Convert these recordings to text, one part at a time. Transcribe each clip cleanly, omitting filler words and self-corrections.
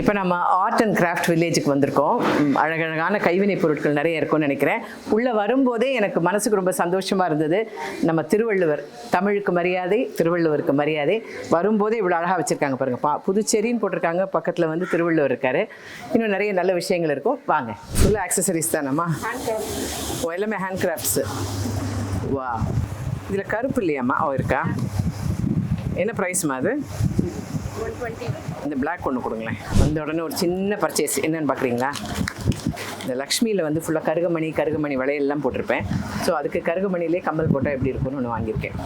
இப்போ நம்ம art and craft வில்லேஜுக்கு வந்திருக்கோம். அழகழகான கைவினை பொருட்கள் நிறைய இருக்கும்னு நினைக்கிறேன். உள்ளே வரும்போதே எனக்கு மனசுக்கு ரொம்ப சந்தோஷமாக இருந்தது. நம்ம திருவள்ளுவர், தமிழுக்கு மரியாதை, திருவள்ளுவருக்கு மரியாதை. வரும்போதே இவ்வளோ அழகாக வச்சுருக்காங்க பாருங்கள். புதுச்சேரின்னு போட்டிருக்காங்க, பக்கத்தில் வந்து திருவள்ளுவர் இருக்கார். இன்னும் நிறைய நல்ல விஷயங்கள் இருக்கும். வாங்க. ஃபுல்லாக ஆக்சசரிஸ் தானம்மா? எல்லாமே ஹேண்ட் கிராஃப்ட்ஸு. வா, இதில் கருப்பு இல்லையாம்மா? இருக்கா? என்ன ப்ரைஸ்மா அது? 120. இந்த பிளாக் ஒன்று கொடுங்களேன். வந்த உடனே ஒரு சின்ன பர்ச்சேஸ் என்னென்னு பார்க்குறீங்களா? இந்த லக்ஷ்மியில் வந்து ஃபுல்லாக கருகமணி வளையல்லாம் போட்டிருப்பேன். ஸோ அதுக்கு கருகமணிலே கம்பல் போட்டால் எப்படி இருக்கும்னு ஒன்று வாங்கியிருக்கேன்.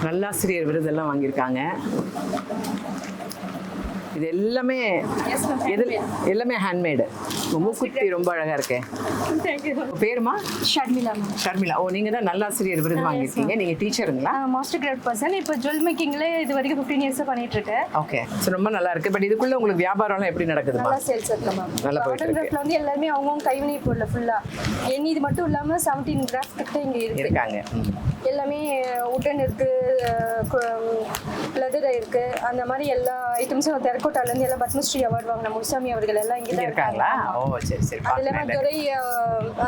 நல்லாசிரியர் விருதெல்லாம் வாங்கியிருக்காங்க. இது எல்லாமே எல்லாமே ஹேண்ட்மேடு. மூக்குத்தி ரொம்ப அழகாக இருக்கேன். பேருமா? ஷர்மிளா. நீங்கள் தான் நல்லாசிரியர் விருது வாங்கியிருக்கீங்க. நீங்கள் டீச்சருங்களா? Master great person. இப்போ ஜுவல் மேக்கிங்ல இது வரைக்கும் 15 இயர்ஸாக பண்ணிட்டு இருக்கேன். ஓகே. ஸோ ரொம்ப நல்லா இருக்கு. பட் இதுக்குள்ள உங்களுக்கு வியாபாரம்லாம் எப்படி நடக்குது? நல்லா சேல்ஸ் இருக்கு மேம். நல்லா போயிட்டு இருக்கு. வந்து எல்லாருமே அவங்கவுங்க கைவினை பொருள் ஃபுல்லாக இது மட்டும் இல்லாமல் 17 கிராஃப்ட் கிட்ட இங்கே இருக்காங்க. எல்லாமே உட்டன் இருக்கு, லெதர் இருக்கு, அந்த மாதிரி எல்லா ஐட்டம்ஸும் தெரக்கோட்டாலேருந்து எல்லாம் பத்மஸ்ரீ அவார்டு வாங்கின முனுசாமி அவர்கள் எல்லாம் இங்கே தான் இருக்காங்களா? ஓ சரி சரி. அது இல்லாமல் துறை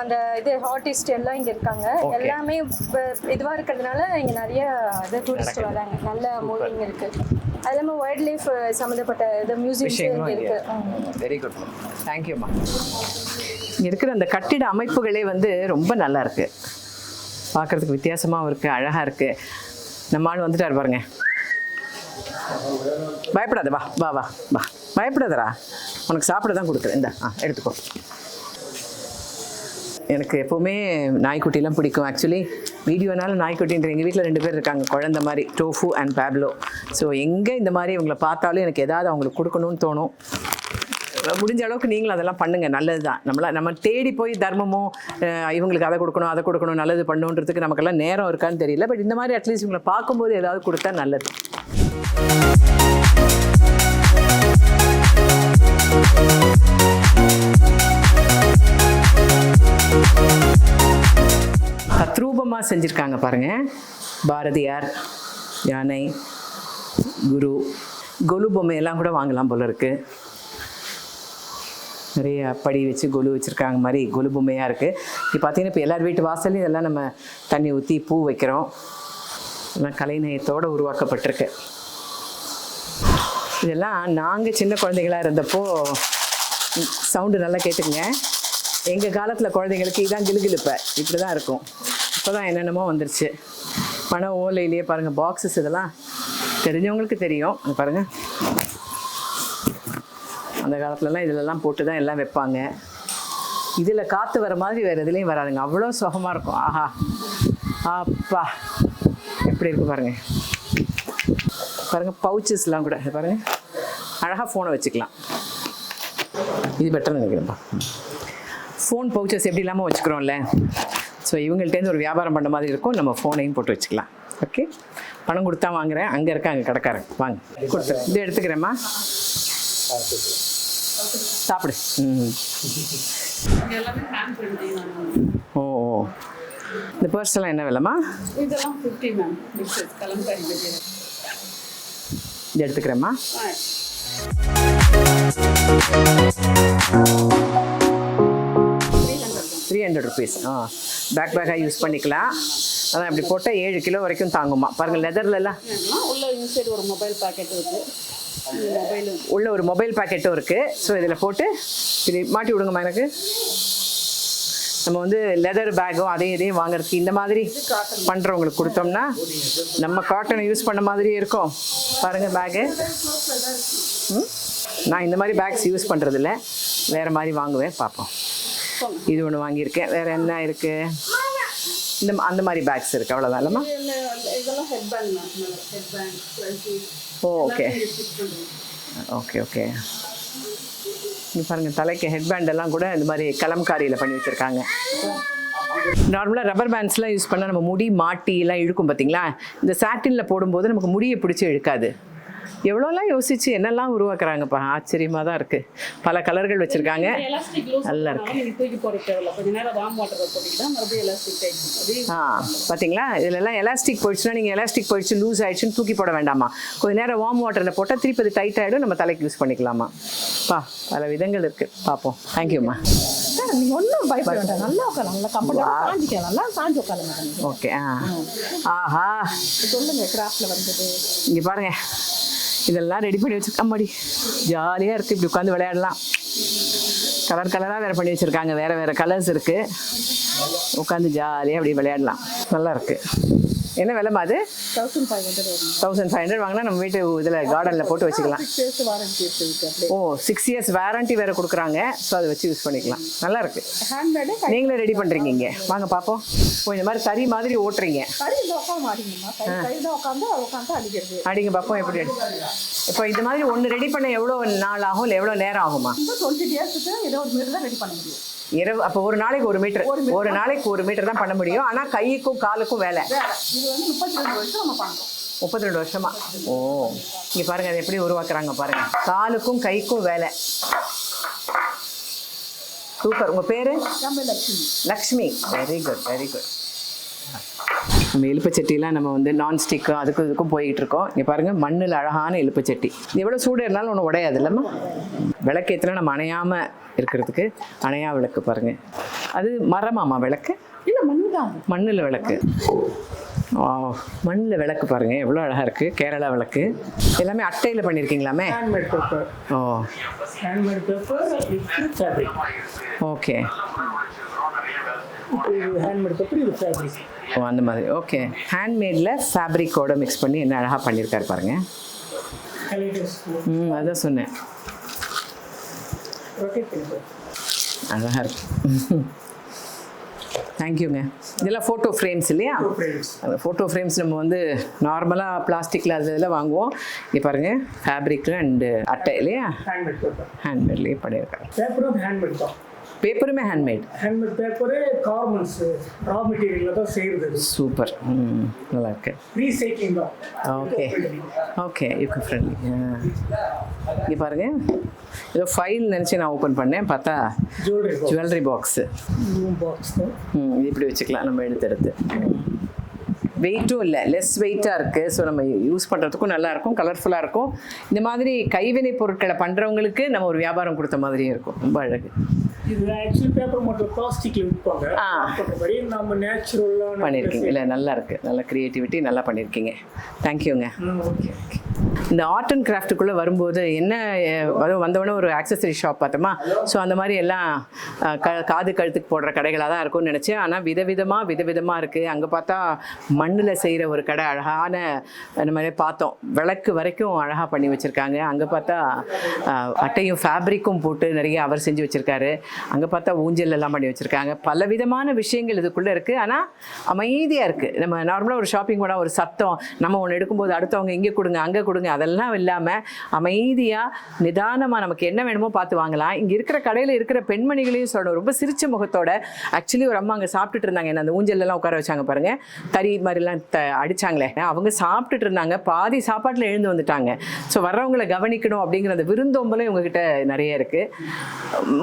அந்த இது ஆர்டிஸ்ட் எல்லாம் இங்கே இருக்காங்க. எல்லாமே இதுவாக இருக்கிறதுனால இங்கே நிறைய இது டூரிஸ்ட் வராங்க. நல்ல மூவிங் இருக்கு. அது இல்லாமல் வைல்ட் லைஃப் சம்மந்தப்பட்ட இது மியூசியம் இருக்கு. Very good. தேங்க்யூம்மா. இங்கே இருக்கிற அந்த கட்டிட அமைப்புகளே வந்து ரொம்ப நல்லா இருக்கு. பார்க்குறதுக்கு வித்தியாசமாகவும் இருக்குது, அழகாக இருக்குது. நம்ம ஆள் வந்துட்டார் பாருங்க. பயப்படாத, வா வா வா வா. பயப்படாதரா, உனக்கு சாப்பிட தான் கொடுக்குறேன். இந்த எடுத்துக்கோ. எனக்கு எப்போவுமே நாய்க்குட்டிலாம் பிடிக்கும். ஆக்சுவலி வீடியோனால நாய்க்குட்டின்ற எங்கள் வீட்டில் 2 பேர் இருக்காங்க, குழந்த மாதிரி, டோஃபு அண்ட் பேப்லோ. ஸோ எங்கே இந்த மாதிரி இவங்களை பார்த்தாலும் எனக்கு ஏதாவது அவங்களுக்கு கொடுக்கணும்னு தோணும். முடிஞ்ச அளவுக்கு நீங்களும் அதெல்லாம் பண்ணுங்கள், நல்லது தான். நம்ம தேடி போய் தர்மமோ இவங்களுக்கு அதை கொடுக்கணும் நல்லது பண்ணுன்றதுக்கு நமக்கெல்லாம் நேரம் இருக்கான்னு தெரியல. பட் இந்த மாதிரி அட்லீஸ்ட் இவங்களை பார்க்கும்போது ஏதாவது கொடுத்தா நல்லது. தத்ரூபமாக செஞ்சுருக்காங்க பாருங்கள். பாரதியார், யானை, குரு, கொலு பொம்மையெல்லாம் கூட வாங்கலாம் போல இருக்குது. நிறைய படி வச்சு கொலு வச்சுருக்காங்க மாதிரி கொலு பொம்மையாக இருக்குது. இப்போ பார்த்தீங்கன்னா இப்போ எல்லார் வீட்டு வாசல்லையும் இதெல்லாம் நம்ம தண்ணி ஊற்றி பூ வைக்கிறோம். எல்லாம் கலைநயத்தோடு உருவாக்கப்பட்டிருக்கு. இதெல்லாம் நாங்கள் சின்ன குழந்தைகளாக இருந்தப்போ சவுண்டு நல்லா கேட்டுக்குங்க. எங்கள் காலத்தில் குழந்தைங்களுக்கு இதான் கிளுகிழுப்பை இப்படி தான் இருக்கும். இப்போ தான் என்னென்னமோ வந்துருச்சு. பண ஓலையிலேயே பாருங்கள் பாக்ஸஸ். இதெல்லாம் தெரிஞ்சவங்களுக்கு தெரியும். பாருங்கள், அந்த காலத்துலலாம் இதிலெல்லாம் போட்டு தான் எல்லாம் வைப்பாங்க. இதில் காற்று வர மாதிரி வேறு எதுலேயும் வராதுங்க. அவ்வளோ சுகமாக இருக்கும். ஆஹா அப்பா, எப்படி இருக்குது பாருங்கள். பாருங்கள் பவுச்சஸ்லாம் கூட பாருங்கள். அழகாக ஃபோனை வச்சுக்கலாம். இது பெட்டர்னு நினைக்கிறேன்ப்பா. ஃபோன் பவுச்சஸ் எப்படி இல்லாமல் வச்சுக்கிறோம்ல. ஸோ இவங்கள்ட்டேருந்து ஒரு வியாபாரம் பண்ண மாதிரி இருக்கும். நம்ம ஃபோனையும் போட்டு வச்சுக்கலாம். ஓகே, பணம் கொடுத்தா வாங்குகிறேன். அங்கே இருக்காங்க கடைக்காரன். வாங்க கொடுத்து இது எடுத்துக்கிறேம்மா. சாப்பிடு. ஓ ஓ, இந்த பர்ஸ் எல்லாம் என்ன விலைமா? இதெல்லாம் 50 மேம். கலம்காரி இது எடுத்துக்கிறேம்மா. 300 rupees. பேக்காக யூஸ் பண்ணிக்கலாம். அதான் இப்படி போட்டால் 7 கிலோ வரைக்கும் தாங்குமா பாருங்கள். லெதர்லலாம் உள்ள இன்சைடு ஒரு மொபைல் பாக்கெட் இருக்குது. உள்ள ஒரு மொபைல் பாக்கெட்டும் இருக்குது. ஸோ இதில் போட்டு இப்படி மாட்டி விடுங்கம்மா. எனக்கு நம்ம வந்து லெதர் பேக்கும் அதையும் வாங்குறதுக்கு இந்த மாதிரி பண்ணுறவங்களுக்கு கொடுத்தோம்னா நம்ம காட்டனை யூஸ் பண்ண மாதிரியே இருக்கும். பாருங்கள் பேகு. நான் இந்த மாதிரி பேக்ஸ் யூஸ் பண்ணுறதில்ல, வேறு மாதிரி வாங்குவேன். பார்ப்போம். இது ஒன்று வாங்கியிருக்கேன். வேறு என்ன இருக்குது? அந்த மாதிரி பேக்ஸ் இருக்குது. அவ்வளோதான் இல்லைம்மா? ஓ ஓகே ஓகே ஓகே. இங்கே பாருங்கள், தலைக்கு ஹெட்பேண்டெல்லாம் கூட இந்த மாதிரி கலம்காரியில் பண்ணி வச்சுருக்காங்க. நார்மலாக ரப்பர் பேண்ட்ஸ்லாம் யூஸ் பண்ணால் நம்ம முடி மாட்டிலாம் இழுக்கும் பார்த்தீங்களா? இந்த சாட்டினில் போடும்போது நமக்கு முடியை பிடிச்சி இழுக்காது. எவ்வளோலாம் யோசிச்சு என்னெல்லாம் உருவாக்குறாங்கப்பா, ஆச்சரியமாக தான் இருக்குது. பல கலர்கள் வச்சுருக்காங்க. எலாஸ்டிக் லூஸ் நல்லா இருக்கு. நீங்கள் தூக்கி போட தேவையில்ல, கொஞ்ச நேரம் வார்ம் வாட்டர் போட்டிங்கன்னா மறுபடியும் எலாஸ்டிக் டைட். பார்த்தீங்களா, இதிலெல்லாம் எலாஸ்டிக் போயிடுச்சுன்னா நீங்கள் எலாஸ்டிக் போயிடுச்சு லூஸ் ஆயிடுச்சுன்னு தூக்கி போட வேண்டாமா, கொஞ்ச நேரம் வார்ம் வாட்டரில் போட்டால் திருப்பி அது டைட் ஆகிடும், நம்ம தலைக்கு யூஸ் பண்ணிக்கலாமா. பல விதங்கள் இருக்குது, பார்ப்போம். தேங்க்யூம்மா. நீங்கள் ஒன்றும் பயப்பட வேண்டாம், நல்லா உட்காரலாம், நல்லா கம்ஃபர்டபுளாக சாஞ்சிக்கலாம், நல்லா சாஞ்சு உட்காருங்க. ஓகே. ஆஹா, சொல்லுங்கள் கிராஃப்டில் வந்தது. இங்கே பாருங்கள், இதெல்லாம் ரெடி பண்ணி வச்சுருக்காம்மாடி, ஜாலியாக இருக்குது. இப்படி உட்காந்து விளையாடலாம். கலர் கலராக வேறு பண்ணி வச்சுருக்காங்க, வேறு வேறு கலர்ஸ் இருக்குது. உட்காந்து ஜாலியாக அப்படி விளையாடலாம், நல்லா இருக்குது. என்ன விலைமா அது? 1500 வரும். 1500 வாங்கினா நம்ம வீட்டு இதில் கார்டனில் போட்டு வச்சுக்கலாம். 6 years வாரண்டி இருக்குது. ஓ, 6 years வாரண்டி வேறு கொடுக்குறாங்க. ஸோ அதை வச்சு யூஸ் பண்ணிக்கலாம், நல்லா இருக்குது. ஹேண்ட்மேடு நீங்களே ரெடி பண்ணுறீங்க இங்கே, வாங்க பார்ப்போம். ஓ, இந்த மாதிரி தறி மாதிரி ஓட்டுறீங்க. கறி இந்த உட்காந்து மாடிங்கம்மா, கையில் உட்காந்து அடிக்கிறது. அடிங்க பார்ப்போம் எப்படி. இப்போ இது மாதிரி ஒன்று ரெடி பண்ண எவ்வளோ நாள் ஆகும், இல்லை எவ்வளோ நேரம் ஆகுமா? 20 yearsக்கு ஏதோ ஒரு மீட்டர் தான் ரெடி பண்ண முடியும். அப்போ ஒரு நாளைக்கு 1 மீட்டர், ஒரு நாளைக்கு 1 மீட்டர் தான் பண்ண முடியும். ஆனால் கைக்கும் காலுக்கும் வேலை. இது வந்து 32 வருஷம் நம்ம பண்ணுறோம். 32 வருஷமா? ஓ, இங்கே பாருங்க அதை எப்படி உருவாக்குறாங்க பாருங்க. காலுக்கும் கைக்கும் வேலை. சூப்பர். உங்கள் பேர்? Lakshmi. Very good, very good. நம்ம இலுப்பச்சட்டிலாம் நம்ம வந்து நான்ஸ்டிக்கும் அதுக்கும் இதுக்கும் போய்கிட்டு இருக்கோம். இங்கே பாருங்கள், மண்ணில் அழகான இலுப்பச்சட்டி. எவ்வளோ சூடு இருந்தாலும் ஒன்றும் உடையாது இல்லைம்மா. விளக்கேற்றில் நம்ம அணையாமல் இருக்கிறதுக்கு அணையா விளக்கு பாருங்கள். அது மரமாமா விளக்கு? இல்லை, மண்ணு தான். மண்ணில் விளக்கு. மண்ணில் விளக்கு பாருங்கள் எவ்வளோ அழகாக இருக்குது. கேரளா விளக்கு எல்லாமே அட்டையில் பண்ணியிருக்கீங்களாமே? Handmade paper. ஓ, ஹேண்ட்மேட் பேப்பர் ஃபேப்ரிக். ஓகே. இது ஹேண்ட்மேட் பேப்பர், இது ஃபேப்ரிக். ஓ, அந்த மாதிரி. ஓகே. ஹேண்ட்மேடில் ஃபேப்ரிக்கோடு மிக்ஸ் பண்ணி என்ன அழகாக பண்ணியிருக்காரு பாருங்கள். அதான் சொன்னேன், அழகாக இருக்கு. தேங்க்யூங்க. இதெல்லாம் ஃபோட்டோ ஃப்ரேம்ஸ் இல்லையா? அந்த ஃபோட்டோ ஃப்ரேம்ஸ் நம்ம வந்து நார்மலாக பிளாஸ்டிக்கில் அது இதில் வாங்குவோம். இங்கே பாருங்கள், ஃபேப்ரிக்கில் அண்டு அட்டை இல்லையா? ஹேண்ட்மேட்லேயே பண்ணியிருக்காங்க. பேப்பரும் ஹேண்ட்மேட் தான். பேப்பருமே ஹேண்ட்மேட். ஹேண்ட்மேட் பேப்பரு கார்மெண்ட்ஸ் ரா மெட்டீரியலில் தான் செய்கிறது. சூப்பர். நல்லா இருக்கு. ரீசைக்ளிங் தான். Okay okay, eco friendly. இங்கே பாருங்கள், ஏதோ ஃபைல் நினச்சி நான் ஓப்பன் பண்ணேன், பார்த்தா ஜுவல்லரி பாக்ஸு. பாக்ஸ் தான். இது இப்படி வச்சுக்கலாம் நம்ம எடுத்து. வெயிட்டும் இல்லை, லெஸ் வெயிட்டாக இருக்குது. ஸோ நம்ம யூஸ் பண்ணுறதுக்கும் நல்லாயிருக்கும், கலர்ஃபுல்லாக இருக்கும். இந்த மாதிரி கைவினை பொருட்களை பண்ணுறவங்களுக்கு நம்ம ஒரு வியாபாரம் கொடுத்த மாதிரியும் இருக்கும். ரொம்ப அழகு. இது ஆக்சுவலி பேப்பர் மட்டும் பிளாஸ்டிக்கில் விற்பாங்க. மற்றபடி நம்ம நேச்சுரலாக பண்ணியிருக்கீங்க. இல்லை, நல்லா இருக்குது, நல்ல க்ரியேட்டிவிட்டி, நல்லா பண்ணியிருக்கீங்க. தேங்க்யூங்க. ஓகே. இந்த ஆர்ட் அண்ட் கிராஃப்ட்டுக்குள்ளே வரும்போது என்ன வந்தவொடனே ஒரு ஆக்சசரி ஷாப் பார்த்தோமா. ஸோ அந்த மாதிரி எல்லாம் காது கழுத்துக்கு போடுற கடைகளாக தான் இருக்கும்னு நினச்சேன். ஆனால் விதவிதமாக இருக்குது. அங்கே பார்த்தா மண்ணில் செய்கிற ஒரு கடை, அழகான இந்த மாதிரி பார்த்தோம். விளக்கு வரைக்கும் அழகாக பண்ணி வச்சுருக்காங்க. அங்கே பார்த்தா அட்டையும் ஃபேப்ரிக்கும் போட்டு நிறைய அவர் செஞ்சு வச்சுருக்காரு. அங்கே பார்த்தா ஊஞ்சல் எல்லாம் பண்ணி வச்சுருக்காங்க. பல விதமான விஷயங்கள் இதுக்குள்ளே இருக்குது. ஆனால் அமைதியாக இருக்குது. நம்ம நார்மலாக ஒரு ஷாப்பிங் போனால் ஒரு சத்தம், நம்ம ஒன்று எடுக்கும்போது அடுத்தவங்க இங்கே கொடுங்க அங்கே கொடுங்க அதெல்லாம் இல்லாமல் அமைதியாக நிதானமாக நமக்கு என்ன வேணுமோ பார்த்து வாங்கலாம். இங்கே இருக்கிற கடையில் இருக்கிற பெண்மணிகளையும் சொல்லணும், ரொம்ப சிரிச்ச முகத்தோட. ஆக்சுவலி ஒரு அம்மா அங்கே சாப்பிட்டுட்டு இருந்தாங்க. என்ன அந்த ஊஞ்சல்லாம் உட்கார வச்சாங்க பாருங்கள், தறி மாதிரிலாம் அடித்தாங்களே, அவங்க சாப்பிட்டுட்டு இருந்தாங்க. பாதி சாப்பாட்டில் எழுந்து வந்துட்டாங்க. ஸோ வர்றவங்களை கவனிக்கணும் அப்படிங்கிற அந்த விருந்தோம்பலும் இவங்ககிட்ட நிறைய இருக்குது.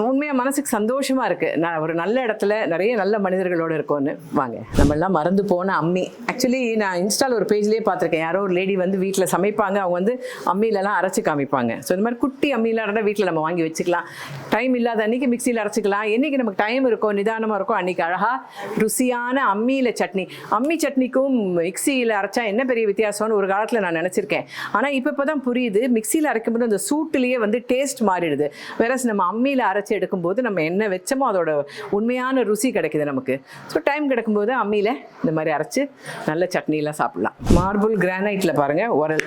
உண்மையாக மனசுக்கு சந்தோஷமாக இருக்குது. நான் ஒரு நல்ல இடத்துல நிறைய நல்ல மனிதர்களோடு இருக்கோன்னு. வாங்க, நம்மளாம் மறந்து போன அம்மி. ஆக்சுவலி நான் இன்ஸ்டாவில் ஒரு பேஜ்லேயே பார்த்துருக்கேன். யாரோ ஒரு லேடி வந்து வீட்டில் சமைப்பாங்க, அவங்க வந்து அம்மியிலலாம் அரைச்சி காமிப்பாங்க. ஸோ இந்த மாதிரி குட்டி அம்மியெலாம் இருந்தால் வீட்டில் நம்ம வாங்கி வச்சுக்கலாம். டைம் இல்லாத அன்றைக்கி மிக்சியில் அரைச்சிக்கலாம். என்றைக்கு நமக்கு டைம் இருக்கோ, நிதானமாக இருக்கும், அன்றைக்கி அழகாக ருசியான அம்மியில் சட்னி. அம்மி சட்னிக்கும் மிக்சியில் அரைச்சா என்ன பெரிய வித்தியாசம்னு ஒரு காலத்தில் நான் நினச்சிருக்கேன். ஆனால் இப்போ தான் புரியுது, மிக்சியில் அரைக்கும்போது அந்த சூட்டிலேயே வந்து டேஸ்ட் மாறிடுது. வேற நம்ம அம்மியில் அரைச்சி எடுக்கும்போது நம்ம என்ன வச்சோமோ அதோட உண்மையான ருசி கிடைக்குது நமக்கு. ஸோ டைம் கிடைக்கும்போது அம்மியில் இந்த மாதிரி அரைச்சி நல்ல சட்னிலாம் சாப்பிட்லாம். மார்பிள் கிரானைட்டில் பாருங்கள், உரல்,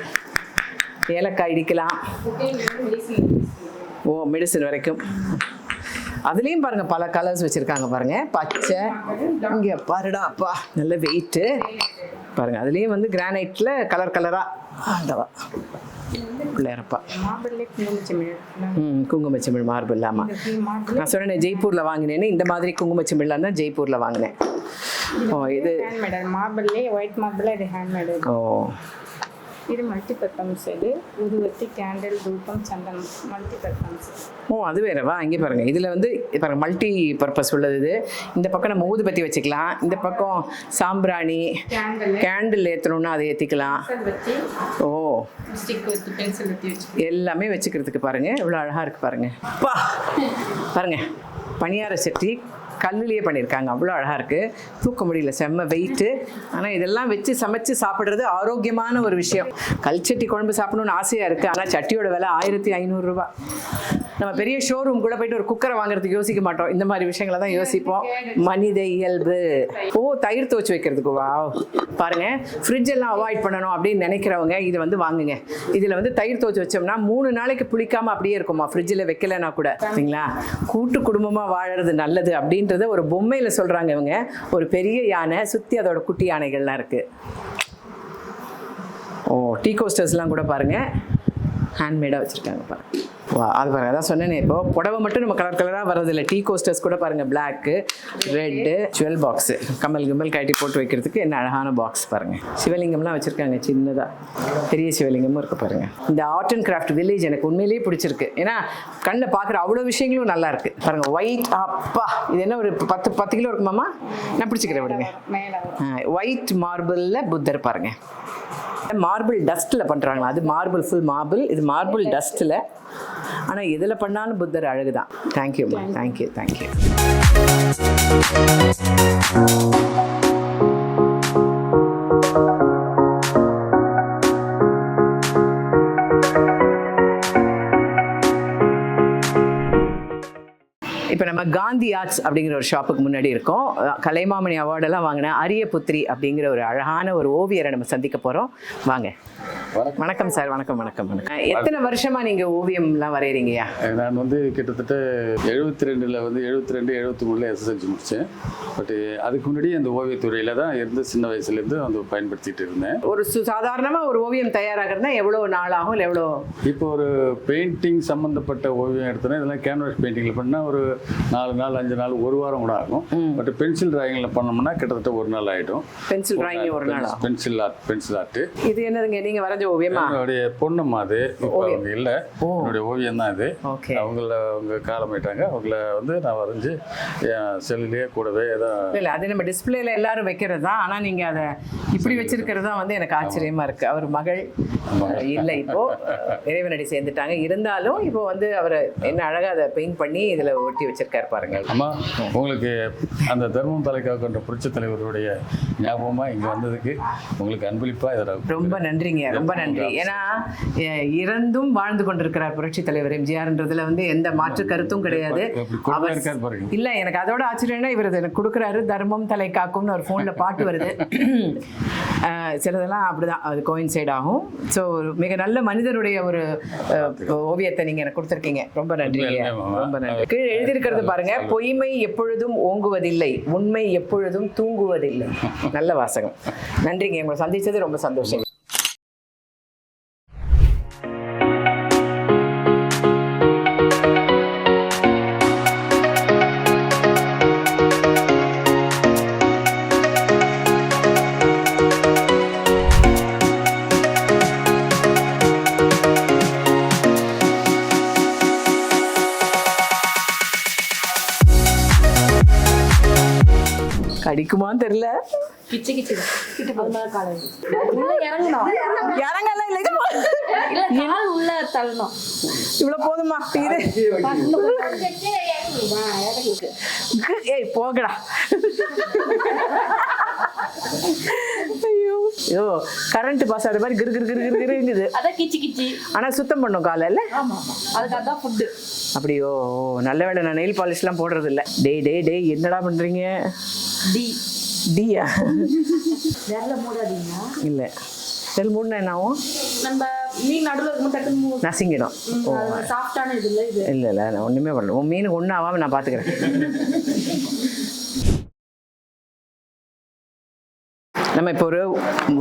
ஏலக்காய் இடிக்கலாம். ஓ, மெடிசன் வரைக்கும். அதுலேயும் பாருங்கள் பல கலர்ஸ் வச்சுருக்காங்க பாருங்கள். பச்சை, இங்கே பாருடா அப்பா நல்ல வெயிட்டு பாருங்கள். அதுலேயும் வந்து கிரானைட்டில் கலர் கலராக ஆண்டவா பிள்ளையரப்பா. குங்குமச்சிமிழ் மார்பிள். ஆமாம், நான் சொன்னேன் ஜெய்ப்பூரில் வாங்கினேன்னு. இந்த மாதிரி குங்குமச்சிமிழ்லாம் தான் ஜெய்ப்பூரில் வாங்கினேன். ஓ, இது மார்பிள்லே ஒயிட் மார்பிள், இது ஹேண்ட்மேடு. ஓ, இது மல்டிபர்பஸ் இது ஊதுவத்தி கேண்டில் தூபம் சந்தனம் மல்டிபர்பஸ். ஓ அது வேறவா? இங்கே பாருங்கள், இதில் வந்து பாருங்க மல்டி பர்பஸ் உள்ளது இது. இந்த பக்கம் நம்ம ஊதுபத்தி வச்சுக்கலாம், இந்த பக்கம் சாம்பிராணி கேண்டில் ஏற்றணும்னா அதை ஏற்றிக்கலாம். வச்சு ஓ ஸ்டிக் வச்சு பென்சில் வச்சு எல்லாமே வச்சுக்கிறதுக்கு பாருங்கள் எவ்வளோ அழகாக இருக்குது பாருங்கள். பா பாருங்கள், பணியார சட்டி கல்லுலேயே பண்ணியிருக்காங்க, அவ்வளோ அழகாக இருக்குது. தூக்க முடியல, செம்ம வெயிட்டு. ஆனால் இதெல்லாம் வச்சு சமைச்சு சாப்பிட்றது ஆரோக்கியமான ஒரு விஷயம். கல்ச்சட்டி குழம்பு சாப்பிடணும்னு ஆசையாக இருக்குது, ஆனால் சட்டியோட விலை 1500 ரூபா. நம்ம பெரிய ஷோரூம் கூட போயிட்டு ஒரு குக்கரை வாங்குறதுக்கு யோசிக்க மாட்டோம், இந்த மாதிரி விஷயங்களை தான் யோசிப்போம். மனித இயல்பு. ஓ தயிர் துவச்சி வைக்கிறதுக்கு வா பாருங்க. ஃப்ரிட்ஜ் எல்லாம் அவாய்ட் பண்ணணும் அப்படின்னு நினைக்கிறவங்க இதை வந்து வாங்குங்க. இதில் வந்து தயிர் துவச்சி வச்சோம்னா 3 நாளைக்கு புளிக்காமல் அப்படியே இருக்குமா, ஃப்ரிட்ஜில் வைக்கலைன்னா கூட. சரிங்களா? கூட்டு குடும்பமாக வாழறது நல்லது அப்படின்றத ஒரு பொம்மையில் சொல்கிறாங்க இவங்க. ஒரு பெரிய யானை சுற்றி அதோட குட்டி யானைகள்லாம் இருக்குது. ஓ டீ கோஸ்டர்ஸ்லாம் கூட பாருங்கள் ஹேண்ட்மேடாக வச்சுருக்காங்க பாருங்கள். வா அது பாருங்கள், அதான் சொன்னேனே, இப்போ புடவை மட்டும் நம்ம கலர் கலராக வரதில்லை. டீ கோஸ்டர்ஸ் கூட பாருங்கள், பிளாக்கு ரெட்டு ஜுவல் பாக்ஸு, கமல் கிம்பல் கட்டி போட்டு வைக்கிறதுக்கு என்ன அழகான பாக்ஸ் பாருங்கள். சிவலிங்கம்லாம் வச்சுருக்காங்க சின்னதாக, பெரிய சிவலிங்கமும் இருக்குது பாருங்கள். இந்த ஆர்ட் அண்ட் கிராஃப்ட் வில்லேஜ் எனக்கு உண்மையிலேயே பிடிச்சிருக்கு. ஏன்னா கண்ணில் பார்க்குற அவ்வளோ விஷயங்களும் நல்லா இருக்குது பாருங்கள். ஒயிட் அப்பா இது என்ன ஒரு 10 கிலோ இருக்குமாம்மா? நான் பிடிச்சிக்கிறேன் விடுங்க. ஒயிட் மார்பிளில் புத்தர் பாருங்கள். மார்பிள் டஸ்ட்டில் பண்ணுறாங்களா? அது மார்பிள் ஃபுல் மார்பிள், இது மார்பிள் டஸ்ட்டில். ஆனால் எதில் பண்ணாலும் புத்தர் அழகு தான். தேங்க்யூம்மா, தேங்க்யூ தேங்க்யூ. இப்போ நம்ம காந்தி ஆர்ட்ஸ் அப்படிங்கிற ஒரு ஷாப்புக்கு முன்னாடி இருக்கோம். கலைமாமணி அவார்டெல்லாம் வாங்கின அரியபுத்திரி அப்படிங்கிற ஒரு அழகான ஒரு ஓவியரை நம்ம சந்திக்க போகிறோம். வாங்க. வணக்கம் சார். வணக்கம் வணக்கம் வணக்கம். எத்தனை வருஷமா நீங்கள் ஓவியம்லாம் வரைகிறீங்கயா? நான் வந்து கிட்டத்தட்ட 72 வந்து 73 எஸ்எஸ்எல்சி முடித்தேன். பட் அதுக்கு முன்னாடி அந்த ஓவியத்துறையில் தான் இருந்து சின்ன வயசுலேருந்து வந்து பயன்படுத்திட்டு இருந்தேன். ஒரு சாதாரணமாக ஒரு ஓவியம் தயாராகிறதுனா எவ்வளோ நாள் ஆகும்? இல்லை எவ்வளோ? இப்போ ஒரு பெயிண்டிங் சம்மந்தப்பட்ட ஓவியம் எடுத்தோன்னா இதெல்லாம் கேன்வாஸ் பெயிண்டிங்கில் பண்ணால் ஒரு 4 நாள் 5 நாள் 1 வாரம் கூட ஆகும். பட் பென்சில் டிராயிங்கில் பண்ணோம்னா கிட்டத்தட்ட 1 நாள் ஆகிடும். பென்சில் டிராயிங் 1 நாள். Pencil art. இது என்னதுங்க நீங்கள் வரைஞ்ச ஓவியமா? என்னுடைய பொண்ணுமா அது இப்போ அவங்க இல்லை, என்னுடைய ஓவியம் தான் இது. அவங்க காலமாயிட்டாங்க. அவங்கள வந்து நான் வரைஞ்சி என் செல்லுலேயே கூடவே ஏதாவது இல்லை அது நம்ம டிஸ்பிளேல எல்லாரும் வைக்கிறது தான். ஆனால் நீங்கள் அதை இப்படி வச்சிருக்கிறது தான் வந்து எனக்கு ஆச்சரியமா இருக்கு. அவர் மகள் இல்லை, இப்போ இறைவனடி சேர்ந்துட்டாங்க. இருந்தாலும் இப்போ வந்து அவர் என்ன அழகாக அதை பெயிண்ட் பண்ணி இதில் ஒட்டி வச்சிருக்காரு பாருங்க. அம்மா உங்களுக்கு அந்த தர்மம் தலைக்காக்கின்ற புரட்சி தலைவருடைய ஞாபகமாக இங்கே வந்ததுக்கு உங்களுக்கு அன்பளிப்பாக இதில் ரொம்ப நன்றிங்க, ரொம்ப நன்றி. ஏன்னா இறந்தும் வாழ்ந்து கொண்டிருக்கிறார் புரட்சி தலைவர் எம்ஜிஆர்ன்றதுல வந்து எந்த மாற்று கருத்தும் கிடையாது. இல்ல எனக்கு அதோட ஆச்சரியம்னா இவர் எனக்கு கொடுக்குறாரு தர்மம் தலை காக்கும்னு ஒரு ஃபோனில் பாட்டு வருது. சிலதெல்லாம் அப்படிதான் அது கோயின்சைட் ஆகும். ஸோ மிக நல்ல மனிதருடைய ஒரு ஓவியத்தை நீங்க எனக்கு கொடுத்துருக்கீங்க. ரொம்ப நன்றிங்க, ரொம்ப நன்றி. கீழே எழுதியிருக்கிறது பாருங்க, பொய்மை எப்பொழுதும் ஓங்குவதில்லை, உண்மை எப்பொழுதும் தூங்குவதில்லை. நல்ல வாசகம். நன்றிங்க, உங்களை சந்திச்சது ரொம்ப சந்தோஷம். கடிக்குமான்னு தெரியல. கிச்சு கிச்சு கிட்ட உள்ள இறங்கணும். இறங்கலாம் இல்லை, இல்ல கால் உள்ள தள்ளணும். இவ்வளவு போதுமா? இது ஏய் போகடா. ஐயோ ஐயோ கரண்ட் பாஸ் ஆகிற மாதிரி கிரு கிரு கிரு கிரு கிருங்குது. அதான் கிச்சு கிச்சு. ஆனா சுத்தம் பண்ணும் காலை இல்ல? ஆமா அதுக்கு அதான் ஃபுட்டு. அப்படியோ நல்ல வேளை நான் நெயில் பாலிஷ்லாம் போடுறது இல்லை. டேய் என்னடா பண்றீங்க? டியா விரல மூடாதீங்க. இல்லை செல் மூடுனா என்ன ஆகும்? நம்ம மீன் நடுவில் இருக்கும் டக்குன்னு நசிங்கிடும். சாஃப்டான இது இல்லை இது. இல்லை நான் ஒன்றுமே பண்ணல. உன் மீனுக்கு ஒன்றும் ஆகாமல் நான் பார்த்துக்கிறேன். நம்ம இப்போ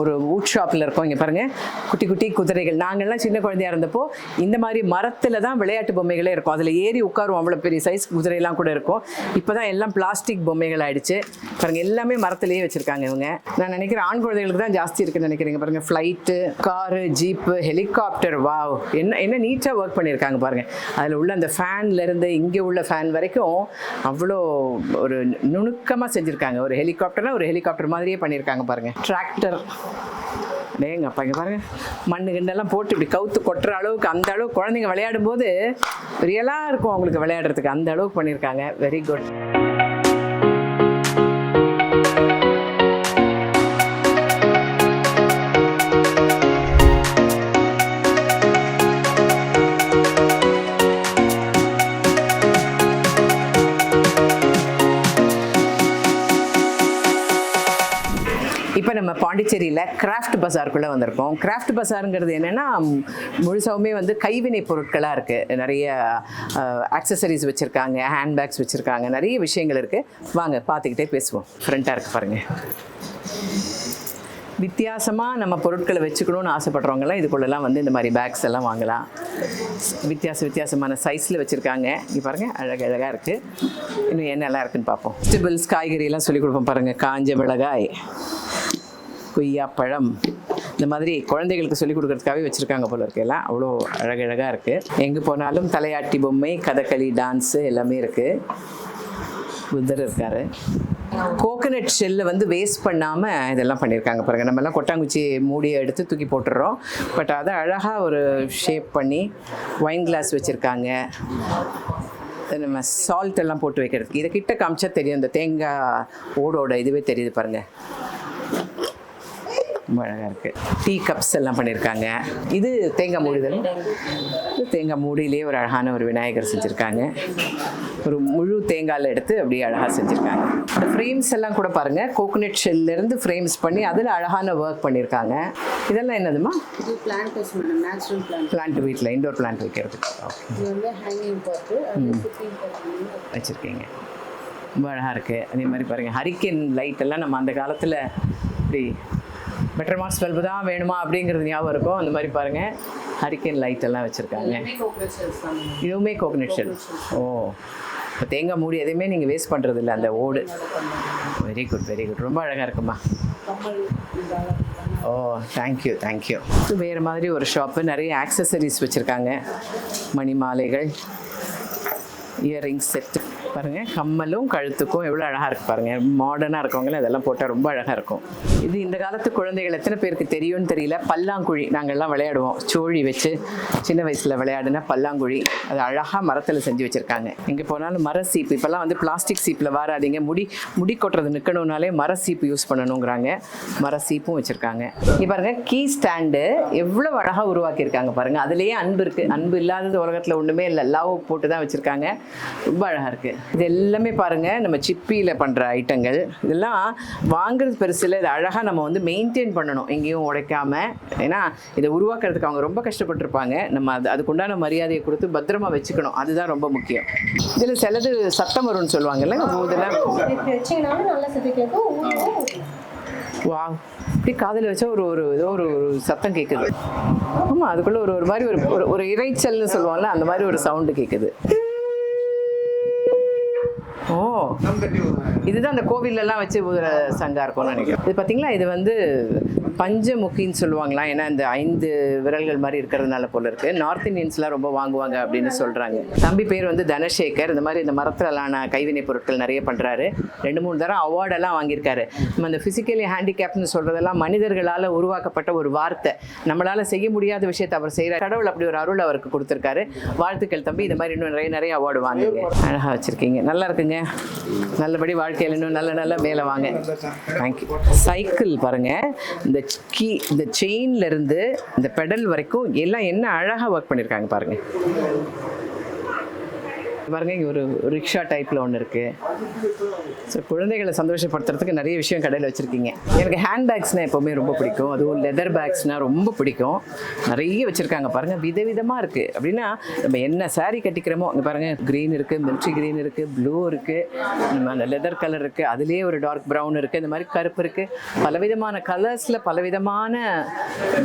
ஒரு வூட் ஷாப்பில் இருக்கோம். இங்கே பாருங்கள், குட்டி குட்டி குதிரைகள். நாங்கள்லாம் சின்ன குழந்தையாக இருந்தப்போ இந்த மாதிரி மரத்தில் தான் விளையாட்டு பொம்மைகளே இருக்கும். அதில் ஏறி உட்காரும், அவ்வளோ பெரிய சைஸ் குதிரையெல்லாம் கூட இருக்கும். இப்போ தான் எல்லாம் பிளாஸ்டிக் பொம்மைகள் ஆகிடுச்சு. பாருங்கள், எல்லாமே மரத்துலேயே வச்சுருக்காங்க இவங்க. நான் நினைக்கிறேன் ஆண் குழந்தைகளுக்கு தான் ஜாஸ்தி இருக்குன்னு நினைக்கிறீங்க. பாருங்கள், flight, car, jeep, helicopter. Wow, என்ன நீட்டாக ஒர்க் பண்ணியிருக்காங்க பாருங்கள். அதில் உள்ள அந்த ஃபேன்லேருந்து இங்கே உள்ள ஃபேன் வரைக்கும் அவ்வளோ ஒரு நுணுக்கமாக செஞ்சுருக்காங்க. ஒரு ஹெலிகாப்டர்னா ஒரு ஹெலிகாப்டர் மாதிரியே பண்ணியிருக்காங்க பாருங்கள். டிராக்டர், டேங்கப்பா, இங்கே பாருங்கள், மண்ணு கிண்டெல்லாம் போட்டு இப்படி கவுத்து கொட்டுற அளவுக்கு, அந்த அளவுக்கு குழந்தைங்க விளையாடும் போது ரியலாக இருக்கும் அவங்களுக்கு விளையாடுறதுக்கு. அந்த அளவுக்கு பண்ணியிருக்காங்க. Very good. இப்போ நம்ம பாண்டிச்சேரியில் கிராஃப்ட் பஸாருக்குள்ளே வந்திருக்கோம். கிராஃப்ட் பஸாருங்கிறது என்னென்னா முழுசாவுமே வந்து கைவினை பொருட்களாக இருக்குது. நிறைய ஆக்சசரிஸ் வச்சுருக்காங்க, ஹேண்ட்பேக்ஸ் வச்சுருக்காங்க, நிறைய விஷயங்கள் இருக்குது. வாங்க பார்த்துக்கிட்டே பேசுவோம். ஃப்ரண்ட்டாக இருக்குது பாருங்கள். வித்தியாசமாக நம்ம பொருட்களை வச்சுக்கணும்னு ஆசைப்படுறவங்கலாம் இதுக்குள்ளெல்லாம் வந்து இந்த மாதிரி பேக்ஸ் எல்லாம் வாங்கலாம். வித்தியாசமான சைஸில் வச்சுருக்காங்க. இங்கே பாருங்கள், அழகாக இருக்குது. இன்னும் என்னெல்லாம் இருக்குதுன்னு பார்ப்போம். வெஜிடபிள்ஸ், காய்கறியெல்லாம் சொல்லிக் கொடுப்போம் பாருங்கள். காஞ்ச மிளகாய், கொய்யாப்பழம், இந்த மாதிரி குழந்தைகளுக்கு சொல்லிக் கொடுக்கறதுக்காகவே வச்சுருக்காங்க போல இருக்கு. எல்லாம் அவ்வளோ அழகாக இருக்குது. எங்கே போனாலும் தலையாட்டி பொம்மை, கதகளி, டான்ஸு எல்லாமே இருக்குது. புத்தர் இருக்கார். கோகனட் ஷெல்லை வந்து வேஸ்ட் பண்ணாமல் இதெல்லாம் பண்ணியிருக்காங்க பாருங்கள். நம்மலாம் கொட்டாங்குச்சி மூடியை எடுத்து தூக்கி போட்டுடுறோம். பட் அதை அழகாக ஒரு ஷேப் பண்ணி ஒயின் கிளாஸ் வச்சுருக்காங்க. நம்ம சால்ட் எல்லாம் போட்டு வைக்கிறதுக்கு. இதை கிட்ட காமிச்சா தெரியும், இந்த தேங்காய் ஓடோட இதுவே தெரியுது பாருங்கள். ரொம்ப அழகாக இருக்குது. டீ கப்ஸ் எல்லாம் பண்ணியிருக்காங்க. இது தேங்காய் மூடிதல். தேங்காய் மூடியிலேயே ஒரு அழகான ஒரு விநாயகர் செஞ்சுருக்காங்க. ஒரு முழு தேங்காயில் எடுத்து அப்படியே அழகாக செஞ்சுருக்காங்க. அந்த ஃப்ரேம்ஸ் எல்லாம் கூட பாருங்கள், கோகனட் ஷெல்லேருந்து ஃப்ரேம்ஸ் பண்ணி அதில் அழகான ஒர்க் பண்ணியிருக்காங்க. இதெல்லாம் என்னதுமா? இது பிளான்ட் நேச்சுரல் பிளான்ட், வீட்டில் இண்டோர் பிளான்ட் வைக்கிறதுக்கு. இது வந்து ஹேங்கிங் பாட்டு வச்சுருக்கீங்க. ரொம்ப அழகாக இருக்குது. அதே மாதிரி பாருங்கள், ஹரிக்கேன் லைட் எல்லாம் நம்ம அந்த காலத்தில் இப்படி பெட்ரோமாக்ஸ் பல்பு தான் வேணுமா அப்படிங்கிறது ஞாபகம் இருக்கும். அந்த மாதிரி பாருங்கள், ஹரிக்கேன் லைட் எல்லாம் வச்சுருக்காங்க. இதுவுமே கோகனட் ஷெல். ஓ, இப்போ தேங்காய் மூடி எதையுமே நீங்கள் வேஸ்ட் பண்ணுறது இல்லை, அந்த ஓடு. Very good, very good. ரொம்ப அழகாக இருக்குமா. ஓ, தேங்க்யூ. வேறு மாதிரி ஒரு ஷாப்பு. நிறைய ஆக்சசரிஸ் வச்சுருக்காங்க. மணி மாலைகள், இயரிங் செட்டு பாருங்கள். கம்மலும் கழுத்துக்கும் எவ்வளோ அழகாக இருக்குது பாருங்கள். மாடர்னாக இருக்கவங்களும் இதெல்லாம் போட்டால் ரொம்ப அழகாக இருக்கும். இது இந்த காலத்து குழந்தைகள் எத்தனை பேருக்கு தெரியும்னு தெரியல. பல்லாங்குழி நாங்கள்லாம் விளையாடுவோம். சோழி வச்சு சின்ன வயசில் விளையாடுனா பல்லாங்குழி. அது அழகாக மரத்தில் செஞ்சு வச்சுருக்காங்க. எங்கே போனாலும் மர சீப்பு. இப்போல்லாம் வந்து பிளாஸ்டிக் சீப்பில் வராதிங்க, முடி கொட்டுறது நிற்கணுன்னாலே மர சீப்பு யூஸ் பண்ணணுங்கிறாங்க. மர சீப்பும் வச்சுருக்காங்க. இங்கே பாருங்கள், கீ ஸ்டாண்டு எவ்வளோ அழகாக உருவாக்கியிருக்காங்க பாருங்கள். அதுலேயே அன்பு இருக்குது. அன்பு இல்லாதது உலகத்தில் ஒன்றுமே இல்லை. லவ் போட்டு தான் வச்சுருக்காங்க. ரொம்ப அழகாக இருக்குது. இது எல்லாமே பாருங்கள், நம்ம சிப்பியில் பண்ணுற ஐட்டங்கள். இதெல்லாம் வாங்குறது பெருசில். இது அழகாக நம்ம வந்து மெயின்டைன் பண்ணணும், எங்கேயும் உடைக்காமல். ஏன்னா இதை உருவாக்குறதுக்கு அவங்க ரொம்ப கஷ்டப்பட்டுருப்பாங்க. நம்ம அதுக்குண்டான மரியாதையை கொடுத்து பத்திரமா வச்சுக்கணும். அதுதான் ரொம்ப முக்கியம். இதில் சிலது சத்தம் வரும்னு சொல்லுவாங்கல்ல, இதெல்லாம் வா இப்படி காதில் வச்சா ஏதோ ஒரு சத்தம் கேட்குது. ஆமாம், அதுக்குள்ளே ஒரு மாதிரி ஒரு இறைச்சல்னு சொல்லுவாங்கல்ல, அந்த மாதிரி ஒரு சவுண்டு கேட்குது. ஓ, இதுதான் அந்த கோவிலெல்லாம் வச்சு சங்கா இருக்கும்னு நினைக்கிறேன். இது பார்த்தீங்களா, இது வந்து பஞ்சமுகின்னு சொல்லுவாங்களாம். ஏன்னா இந்த 5 விரல்கள் மாதிரி இருக்கிறதுனால போல இருக்குது. நார்த் இந்தியன்ஸ்லாம் ரொம்ப வாங்குவாங்க அப்படின்னு சொல்கிறாங்க. தம்பி பேர் வந்து தனசேகர். இந்த மாதிரி இந்த மரத்திலான கைவினை பொருட்கள் நிறைய பண்ணுறாரு. 2-3 தரம் அவார்டெல்லாம் வாங்கியிருக்காரு. நம்ம இந்த ஃபிசிக்கலி ஹேண்டிகேப்னு சொல்கிறதெல்லாம் மனிதர்களால் உருவாக்கப்பட்ட ஒரு வார்த்தை. நம்மளால் செய்ய முடியாத விஷயத்தை அவர் செய்கிறார். கடவுள் அப்படி ஒரு அருள் அவருக்கு கொடுத்துருக்காரு. வாழ்த்துக்கள் தம்பி. இந்த மாதிரி இன்னும் நிறைய அவார்டு வாங்குங்க. அழகாக வச்சுருக்கீங்க. நல்லா இருக்குங்க. நல்லபடி வாழ்க்கையில் இன்னும் நல்ல மேலே வாங்க. தேங்க்யூ. சைக்கிள் பாருங்கள், இந்த செயின்ல இருந்து இந்த பெடல் வரைக்கும் எல்லாம் என்ன அழகா ஒர்க் பண்ணிருக்காங்க பாருங்க. பாருங்க, இங்க ஒரு ரிக்ஷா டைப்ல ஒன்று இருக்கு. ஸோ குழந்தைகளை சந்தோஷப்படுத்துறதுக்கு நிறைய விஷயம் கடையில் வச்சுருக்கீங்க. எனக்கு ஹேண்ட் பேக்ஸ்னால் எப்போவுமே ரொம்ப பிடிக்கும், அதுவும் லெதர் பேக்ஸ்னால் ரொம்ப பிடிக்கும். நிறைய வச்சுருக்காங்க பாருங்கள், விதவிதமாக இருக்குது. அப்படின்னா நம்ம என்ன saree கட்டிக்கிறோமோ அங்கே பாருங்கள், க்ரீன் இருக்குது, மில்ட்ரி க்ரீன் இருக்குது, ப்ளூ இருக்குது, அந்த லெதர் கலர் இருக்குது, அதுலேயே ஒரு டார்க் ப்ரௌன் இருக்குது, இந்த மாதிரி கருப்பு இருக்குது. பலவிதமான கலர்ஸில் பலவிதமான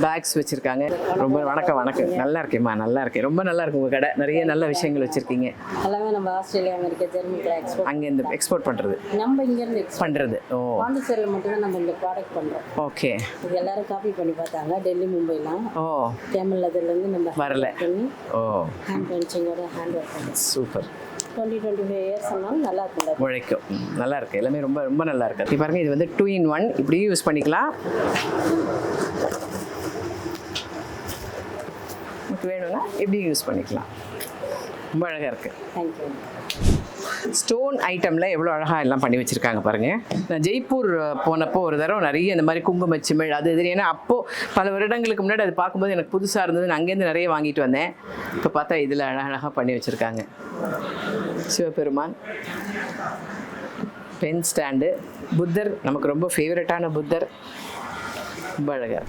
பேக்ஸ் வச்சுருக்காங்க. ரொம்ப வணக்கம். நல்லா இருக்கேம்மா, நல்லா இருக்கேன். ரொம்ப நல்லா இருக்கு உங்கள் கடை, நிறைய நல்ல விஷயங்கள் வச்சுருக்கீங்க. எல்லாமே நம்ம ஆஸ்திரேலியா, அமெரிக்கா, ஜெர்மனிக்கு எக்ஸ்போர்ட், அங்கேருந்து எக்ஸ்போர்ட் பண்ணுறது, நம்ம இங்கேருந்து எக்ஸ்போர்ட் பண்ணுறது. ஓ, பாண்டிச்சேரியில் மட்டும்தான் நம்ம இந்த ப்ராடக்ட் பண்ணுறோம். ஓகே. இது எல்லாரும் காப்பி பண்ணி பார்த்தாங்க, டெல்லி, மும்பைலாம். ஓ, கேமல் லெதர்லேருந்து நம்ம வரல. பண்ணி ஓ, ஹேண்ட் பென்சிங்கோட ஹேண்ட் ஒர்க் பண்ணி சூப்பர். 20-25 இயர்ஸ் ஆனாலும் நல்லா இருக்கும். உழைக்கும், நல்லா இருக்குது. எல்லாமே ரொம்ப ரொம்ப நல்லா இருக்குது. இப்போ பாருங்கள், இது வந்து 2-in-1, இப்படியும் யூஸ் பண்ணிக்கலாம். உங்களுக்கு வேணும்னா இப்படியும் யூஸ் பண்ணிக்கலாம். ரொம்ப அழகாக இருக்குது. தேங்க்யூ. ஸ்டோன் ஐட்டமில் எவ்வளோ அழகாக எல்லாம் பண்ணி வச்சுருக்காங்க பாருங்கள். நான் ஜெய்ப்பூர் போனப்போ ஒரு தடவை நிறைய இந்த மாதிரி குங்குமச்சிமிழ் அது இது, ஏன்னா அப்போது பல வருடங்களுக்கு முன்னாடி அது பார்க்கும்போது எனக்கு புதுசாக இருந்தது. நான் அங்கேருந்து நிறைய வாங்கிட்டு வந்தேன். இப்போ பார்த்தா இதில் அழகாக பண்ணி வச்சுருக்காங்க. சிவபெருமான், பென் ஸ்டாண்டு, புத்தர், நமக்கு ரொம்ப ஃபேவரட்டான புத்தர், ரொம்ப அழகாக.